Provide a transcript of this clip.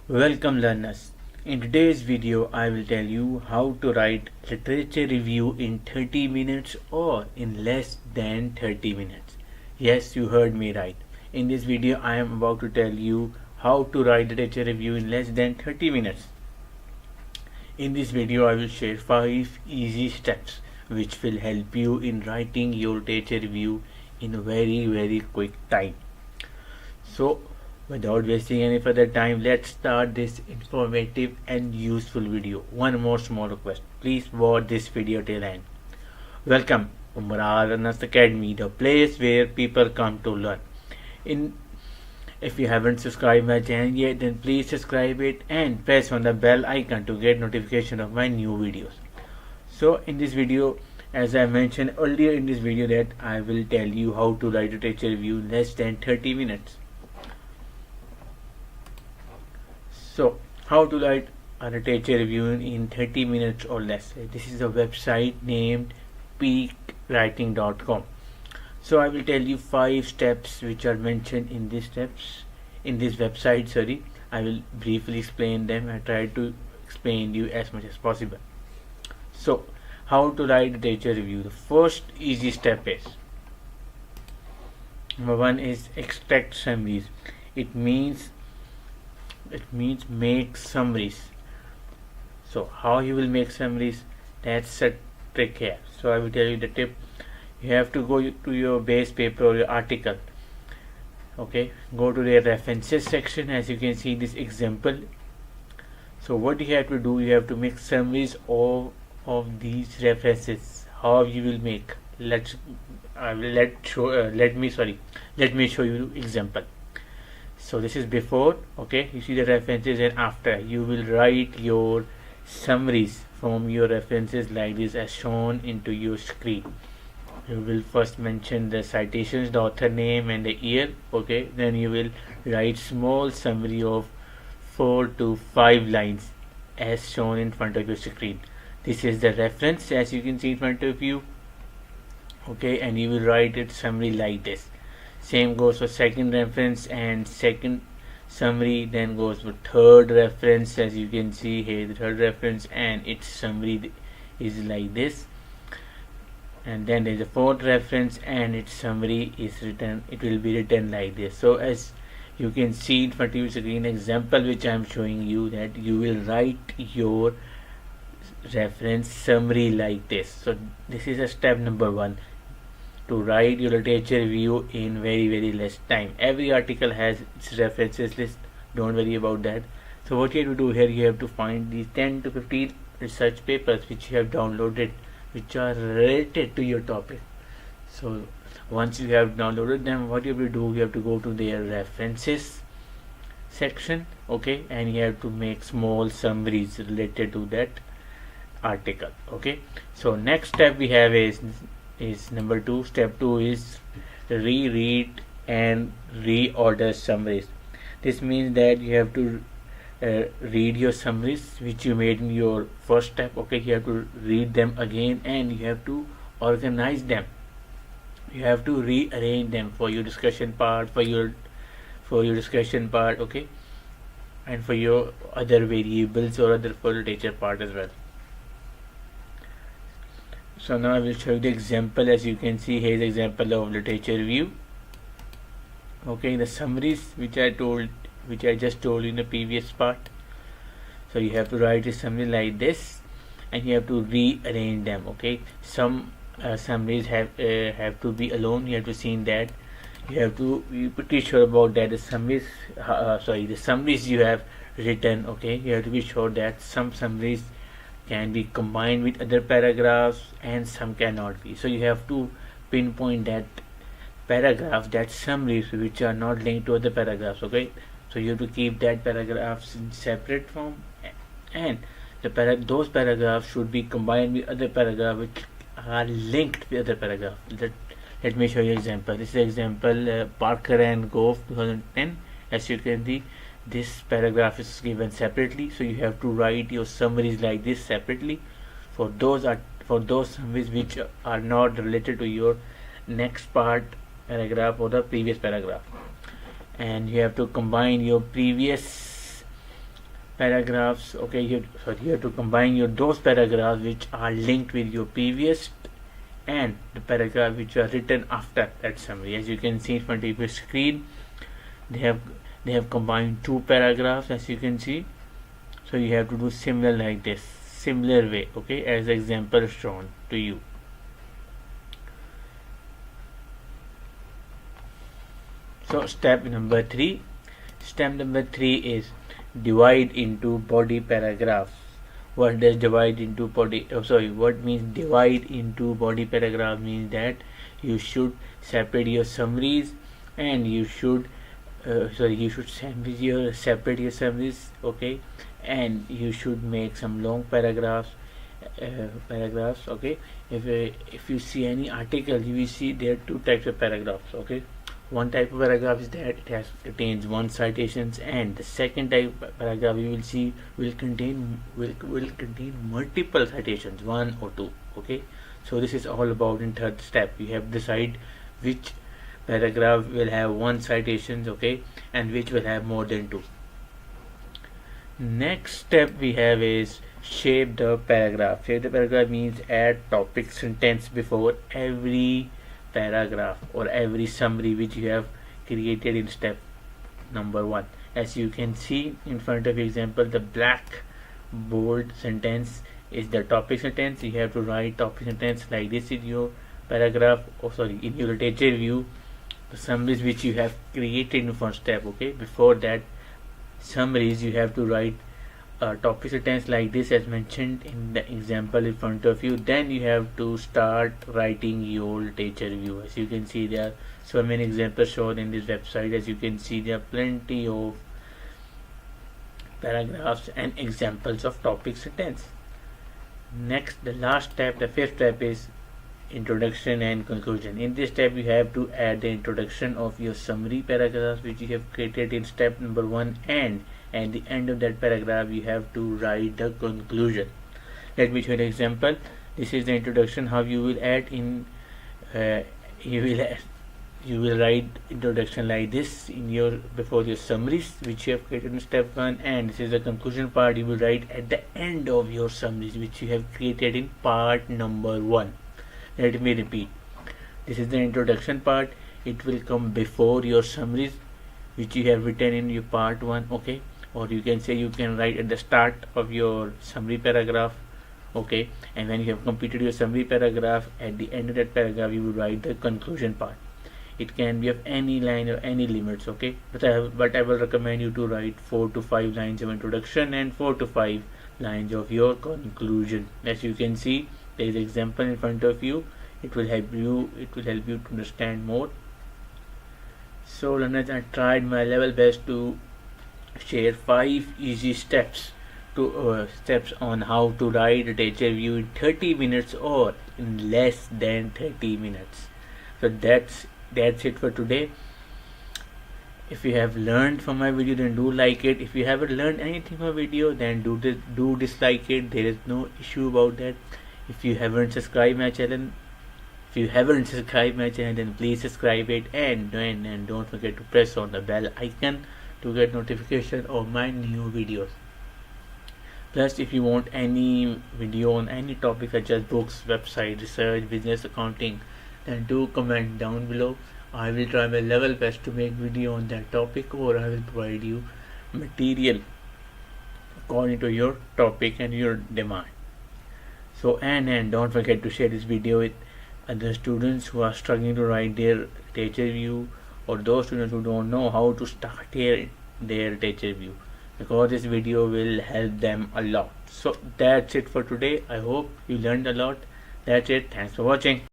Welcome learners. In today's video I will tell you how to write literature review in 30 minutes or in less than 30 minutes. Yes, you heard me right. In this video I am about to tell you how to write literature review in less than 30 minutes. In this video I will share 5 easy steps which will help you in writing your literature review in a very quick time. So without wasting any further time, let's start this informative and useful video. One more small request, please watch this video till end. Welcome to Murad Academy, the place where people come to learn. If you haven't subscribed my channel yet, then please subscribe it and press on the bell icon to get notification of my new videos. So in this video, as I mentioned earlier in this video, that I will tell you how to write a literature review in less than 30 minutes. So, how to write a literature review in 30 minutes or less. This is a website named peakwriting.com. So, I will tell you 5 steps which are mentioned in this website. I will briefly explain them. I try to explain you as much as possible. So, how to write a literature review. The first easy step is, number 1 is extract summaries. It means make summaries. So how you will make summaries, that's a trick here. So I will tell you the tip. You have to go to your base paper or your article. Okay, go to the references section. As you can see this example, so what you have to do, you have to make summaries of these references. How you will make, let me show you example. So this is before, okay, you see the references, and after you will write your summaries from your references like this as shown into your screen. You will first mention the citations, the author name and the year, okay, then you will write small summary of 4 to 5 lines as shown in front of your screen. This is the reference as you can see in front of you, okay, and you will write it summary like this. Same goes for second reference and second summary, then goes for third reference. As you can see here, the third reference and its summary is like this, and then there is a fourth reference and its summary is written, it will be written like this. So as you can see in front of your screen example which I am showing you, that you will write your reference summary like this. So this is a step number 1 to write your literature review in very less time. Every article has its references list, don't worry about that. So what you have to do here, you have to find these 10 to 15 research papers which you have downloaded which are related to your topic. So once you have downloaded them, what you have to do, you have to go to their references section, okay, and you have to make small summaries related to that article, okay. So next step we have is number 2. Step 2 is reread and reorder summaries. This means that you have to read your summaries which you made in your first step, okay. You have to read them again and you have to organize them. You have to rearrange them for your discussion part, okay, and for your other variables or other for literature part as well. So now I will show you the example. As you can see, here is example of literature review. Okay, the summaries which I just told you in the previous part. So you have to write a summary like this, and you have to rearrange them. Okay, some summaries have to be alone. You have to see that. You have to be pretty sure about that. The summaries you have written. Okay, you have to be sure that some summaries can be combined with other paragraphs and some cannot be. So you have to pinpoint that paragraph, that summaries which are not linked to other paragraphs, okay. So you have to keep that paragraphs in separate form, and those paragraphs should be combined with other paragraphs which are linked with other paragraphs. Let me show you example. This is example Parker and Gove 2010. As you can see, this paragraph is given separately, so you have to write your summaries like this separately for those summaries which are not related to your next paragraph or the previous paragraph. And you have to combine your previous paragraphs. Okay, you have to combine those paragraphs which are linked with your previous and the paragraph which are written after that summary. As you can see in front of your screen, they have combined two paragraphs, as you can see. So you have to do similar like this, similar way, okay, as the example shown to you. So step number 3 is divide into body paragraphs. What does divide into body what means divide into body paragraph? Means that you should separate your summaries and you should separate your summaries, okay, and you should make some long paragraphs, okay. If you see any article, you will see there are two types of paragraphs, okay. One type of paragraph is that it contains one citations, and the second type of paragraph you will see will contain multiple citations, one or two, okay. So this is all about in third step. You have to decide which paragraph will have one citations, okay, and which will have more than two. Next step we have is shape the paragraph. Shape the paragraph means add topic sentence before every paragraph or every summary which you have created in step number 1. As you can see in front of example, the black bold sentence is the topic sentence. You have to write topic sentence like this in your paragraph, in your literature view, the summaries which you have created in first step, okay. Before that summaries, you have to write a topic sentence like this as mentioned in the example in front of you. Then you have to start writing your literature review. As you can see, there are so many examples shown in this website. As you can see, there are plenty of paragraphs and examples of topic sentence. Next, the last step, the fifth step, is introduction and conclusion. In this step, you have to add the introduction of your summary paragraphs which you have created in step number 1, and at the end of that paragraph you have to write the conclusion. Let me show you an example. This is the introduction. How you will add in you will write introduction like this in your before your summaries which you have created in step 1, and this is the conclusion part. You will write at the end of your summaries which you have created in part number 1. Let me repeat. This is the introduction part. It will come before your summaries which you have written in your part 1, okay. Or you can say you can write at the start of your summary paragraph, okay. And when you have completed your summary paragraph, at the end of that paragraph you will write the conclusion part. It can be of any line or any limits, okay. But I will recommend you to write 4 to 5 lines of introduction and 4 to 5 lines of your conclusion. As you can see, there is an example in front of you. It will help you to understand more. So learners, I tried my level best to share 5 easy steps on how to write a literature review in 30 minutes or in less than 30 minutes. So that's it for today. If you have learned from my video, then do like it. If you haven't learned anything from my video, then do dislike it. There is no issue about that. If you haven't subscribed my channel, then please subscribe it, and don't forget to press on the bell icon to get notification of my new videos. Plus, if you want any video on any topic such as books, website, research, business, accounting, then do comment down below. I will try my level best to make video on that topic, or I will provide you material according to your topic and your demand. So and don't forget to share this video with other students who are struggling to write their literature review, or those students who don't know how to start their literature review, because this video will help them a lot. So that's it for today. I hope you learned a lot. That's it. Thanks for watching.